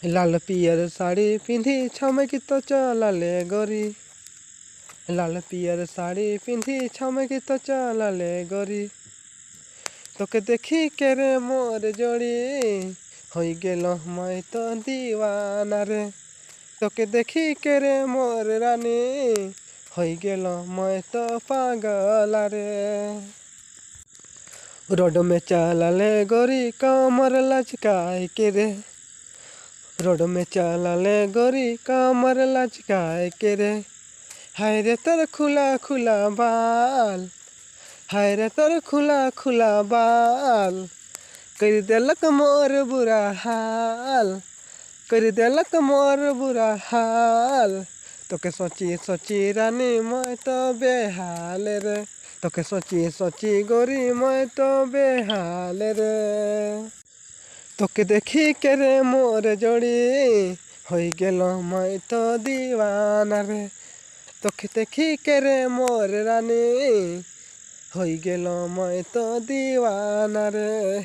लाल पियर साड़ी पिंधी छमकी तो चलले गोरी। लाल पियर साड़ी पिंधी छमकी तो चलले गोरी। तोके देखी के रे मोर जोड़ी हो गेल मैं तो दीवाना रे। तोके देखी के रे मोर रानी हो गेल मैं तो पागल रे। रोड में चलले गोरी कमर लचकाए के रे। रोड में चलले गोरी कमर लचकाए के रे। हाय रे तर खुला खुला बाल। हाय रे तर खुला खुला बाल। कर देलक मोर बुरा हाल। कर देलक मोर बुरा हाल। तोके सोची सोची रानी मैं तो बेहाल रे। तोके सोची सोची गोरी मैं तो बेहाल रे। तोके देखी के रे मोर जोड़ी हो गेल मैं तो दीवाना रे। तोके देखी के रे मोर रानी हो गेल मैं तो दीवाना रे।